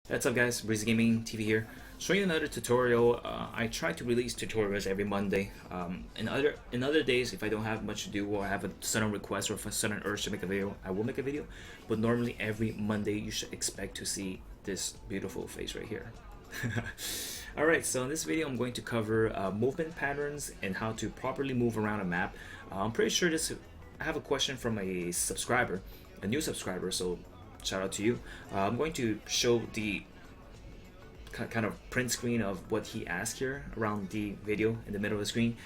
What's up guys, Breezy Gaming TV here, showing you another tutorial. I try to release tutorials every Monday. In other days, if I don't have much to do or I have a sudden request or if a sudden urge to make a video, I will make a video. But normally every Monday you should expect to see this beautiful face right here. Alright, so in this video I'm going to cover movement patterns and how to properly move around a map. I'm pretty sure I have a question from a subscriber, a new subscriber, so shout out to you. I'm going to show the kind of print screen of what he asked here around the video in the middle of the screen.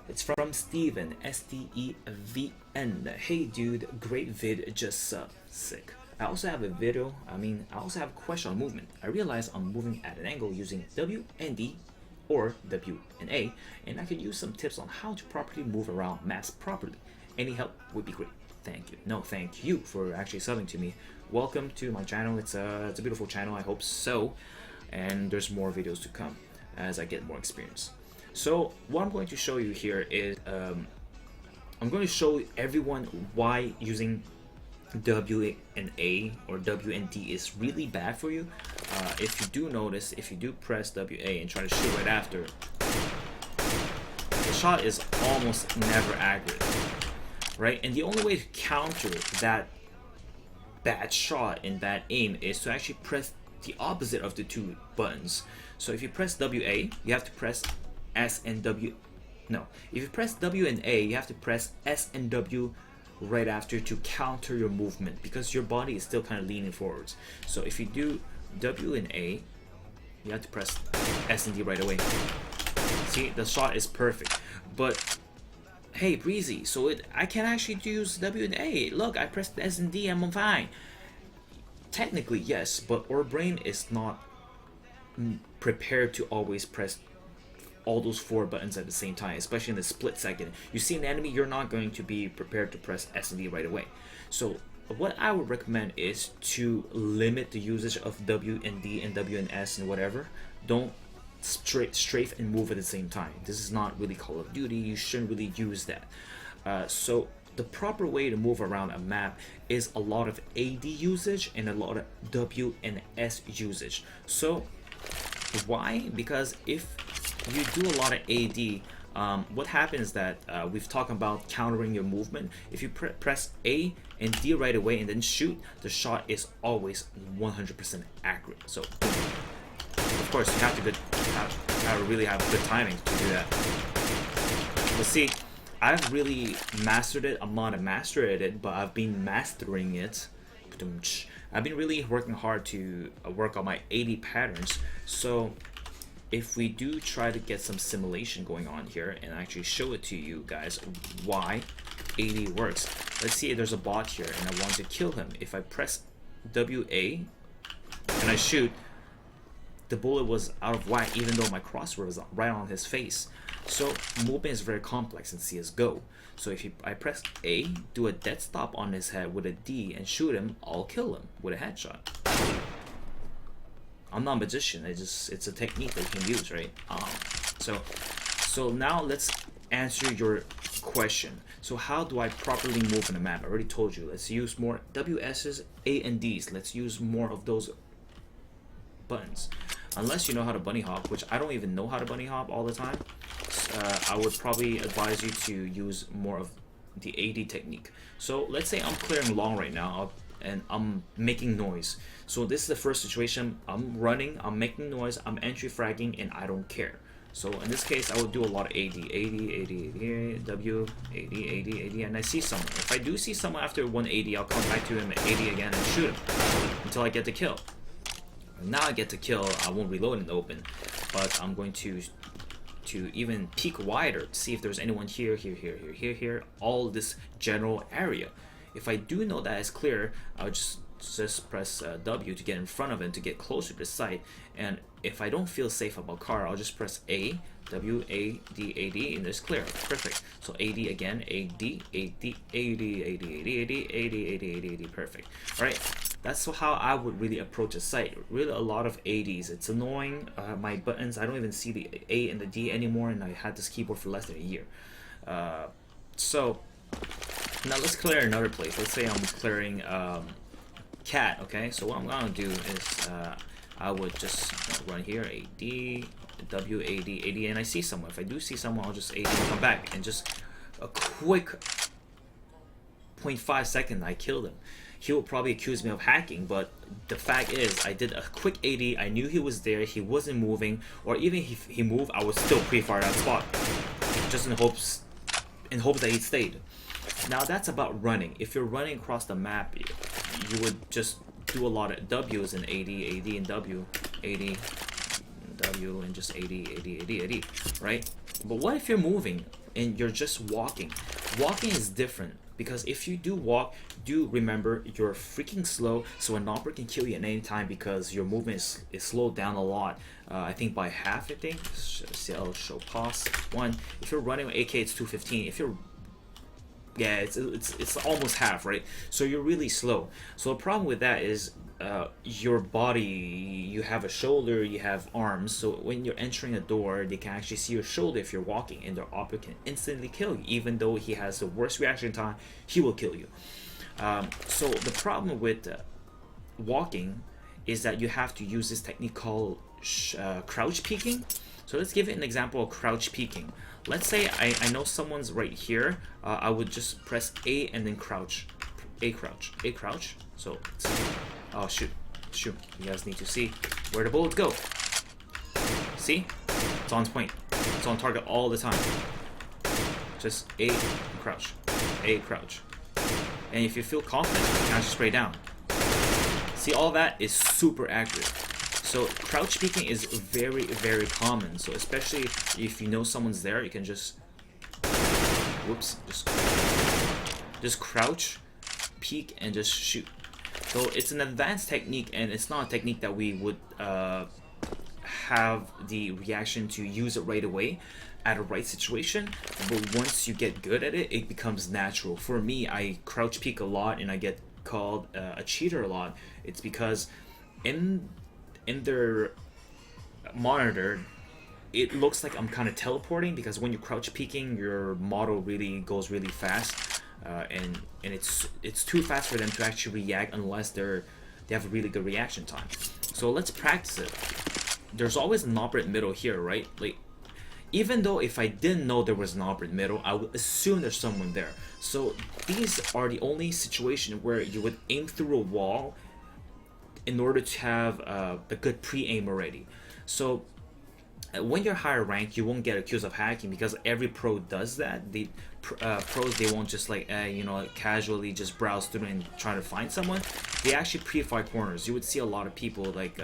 It's from Steven, S-T-E-V-N. Hey dude, great vid, just sick. I also have I also have a question on movement. I realize I'm moving at an angle using W and D or W and A, and I could use some tips on how to properly move around maps properly. Any help would be great. Thank you. No, thank you for actually subbing to me. Welcome to my channel. It's a beautiful channel, I hope so. And there's more videos to come as I get more experience. So what I'm going to show you here is I'm going to show everyone why using W and A or W and D is really bad for you. If you do notice, if you do press WA and try to shoot right after, the shot is almost never accurate. Right, and the only way to counter that bad shot and bad aim is to actually press the opposite of the two buttons. So if you press WA, you have to press S and W. No, if you press W and A, you have to press S and W right after to counter your movement because your body is still kind of leaning forwards. So if you do W and A, you have to press S and D right away. See, the shot is perfect, but hey Breezy, so I can actually use W and A. Look, I pressed S and D, I'm fine. Technically yes, but our brain is not prepared to always press all those four buttons at the same time, especially in the split second. You see an enemy, you're not going to be prepared to press S and D right away. So what I would recommend is to limit the usage of W and D and W and S and whatever. Don't strafe and move at the same time. This is not really Call of Duty. You shouldn't really use that. So the proper way to move around a map is a lot of AD usage and a lot of W and S usage. So why? Because if you do a lot of AD, what happens that we've talked about countering your movement. If you press A and D right away and then shoot, the shot is always 100% accurate. So of course, you have to really have good timing to do that. But see, I've really mastered it. I'm not a master at it, but I've been mastering it. I've been really working hard to work on my AD patterns. So if we do try to get some simulation going on here and actually show it to you guys why AD works. Let's see, there's a bot here and I want to kill him. If I press WA and I shoot, the bullet was out of whack even though my crosshair was right on his face. So movement is very complex in CSGO. So if I press A, do a dead stop on his head with a D and shoot him, I'll kill him with a headshot. I'm not a magician, it's a technique that you can use, right? So now let's answer your question. So how do I properly move in a map? I already told you, let's use more WS's, A and D's. Let's use more of those buttons. Unless you know how to bunny hop, which I don't even know how to bunny hop all the time, I would probably advise you to use more of the AD technique. So let's say I'm clearing long right now and I'm making noise. So this is the first situation. I'm running, I'm making noise, I'm entry fragging, and I don't care. So in this case, I would do a lot of AD, W, AD, and I see someone. If I do see someone after one AD, I'll come back to him at AD again and shoot him until I get the kill. Now I get to kill, I won't reload in the open, but I'm going to even peek wider to see if there's anyone here, all this general area. If I do know that it's clear, I'll just press W to get in front of it to get closer to the site. And if I don't feel safe about car, I'll just press A, W, A, D, A, D, and it's clear. Perfect. So AD again, AD, AD, AD, AD, AD, AD, AD, AD, AD, AD, perfect. All right. That's how I would really approach a site. Really a lot of ADs. It's annoying. My buttons, I don't even see the A and the D anymore, and I had this keyboard for less than a year. So now let's clear another place. Let's say I'm clearing cat. Okay, so what I'm gonna do is I would just run here, AD, W, AD, AD, and I see someone. If I do see someone, I'll just AD and come back, and just a quick 0.5 second, I killed him. He will probably accuse me of hacking, but the fact is, I did a quick AD, I knew he was there, he wasn't moving, or even if he moved, I would still pre-fire that spot, just in hopes that he stayed. Now that's about running. If you're running across the map, you would just do a lot of W's and AD, AD and W, AD, W, and just AD, AD, AD, AD, right? But what if you're moving and you're just walking? Walking is different, because if you do walk, do remember you're freaking slow, so an opera can kill you at any time because your movement is slowed down a lot. I think by half, I think. CL show pause. 1. If you're running with AK, it's 215. If you're it's almost half, right? So you're really slow. So the problem with that is your body, you have a shoulder, you have arms, so when you're entering a door, they can actually see your shoulder if you're walking, and their opera can instantly kill you. Even though he has the worst reaction time, he will kill you. So the problem with walking is that you have to use this technique called crouch peeking. So let's give it an example of crouch peeking. Let's say I know someone's right here. I would just press A and then crouch. A crouch. A crouch. So, oh shoot. Shoot. You guys need to see where the bullets go. See? It's on point. It's on target all the time. Just A and crouch. A crouch. And if you feel confident, you can actually spray down. See, all that is super accurate. So crouch peeking is very, very common. So especially if you know someone's there, you can just, whoops, just crouch, peek, and just shoot. So it's an advanced technique, and it's not a technique that we would have the reaction to use it right away at a right situation. But once you get good at it, it becomes natural. For me, I crouch peek a lot, and I get called a cheater a lot. It's because in their monitor, it looks like I'm kind of teleporting, because when you crouch peeking, your model really goes really fast, and it's too fast for them to actually react unless they have a really good reaction time. So let's practice it. There's always an operate middle here, right? Like, even though if I didn't know there was an operate middle, I would assume there's someone there. So these are the only situation where you would aim through a wall in order to have a good pre-aim already. So when you're higher rank, you won't get accused of hacking, because every pro does that. The pros, they won't just like casually just browse through and try to find someone. They actually pre-fire corners. You would see a lot of people like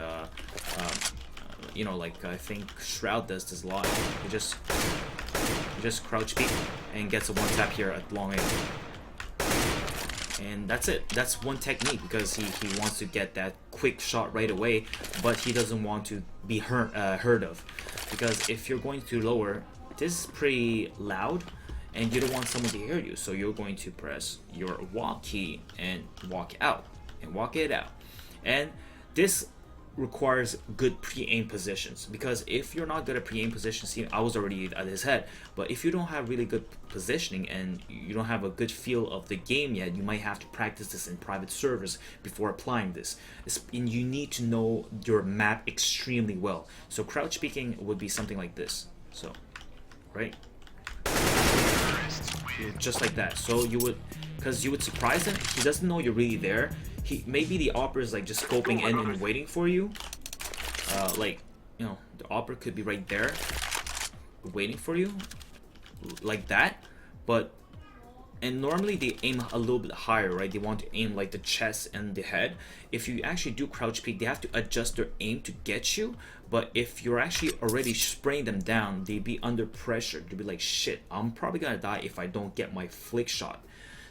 like I think Shroud does this a lot. He just crouch peek and gets a one tap here at long aim. And that's it. That's one technique, because he wants to get that quick shot right away, but he doesn't want to be heard of. Because if you're going to lower, this is pretty loud, and you don't want someone to hear you. So you're going to press your walk key and walk out, and walk it out. And this requires good pre-aim positions, because if you're not good at pre-aim positions, see, I was already at his head, but if you don't have really good positioning and you don't have a good feel of the game yet, you might have to practice this in private servers before applying this. And you need to know your map extremely well. So crouch peeking would be something like this. So, right? Just like that. So you would, because you would surprise him, he doesn't know you're really there. Maybe the opera is like just scoping in and waiting for you. The opera could be right there, waiting for you, like that. And normally they aim a little bit higher, right? They want to aim like the chest and the head. If you actually do crouch peek, they have to adjust their aim to get you. But if you're actually already spraying them down, they'd be under pressure. They'd be like, shit, I'm probably gonna die if I don't get my flick shot.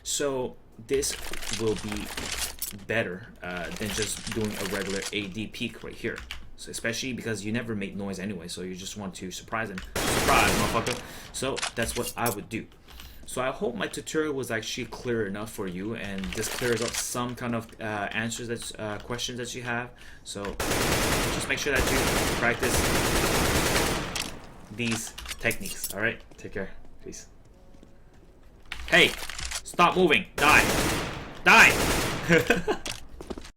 So this will be better than just doing a regular AD peek right here. So especially because you never make noise anyway, so you just want to surprise them. Surprise, motherfucker. So that's what I would do. So I hope my tutorial was actually clear enough for you, and this clears up some kind of answers that questions that you have. So just make sure that you practice these techniques. All right, take care. Peace. Hey, stop moving. Die. Die.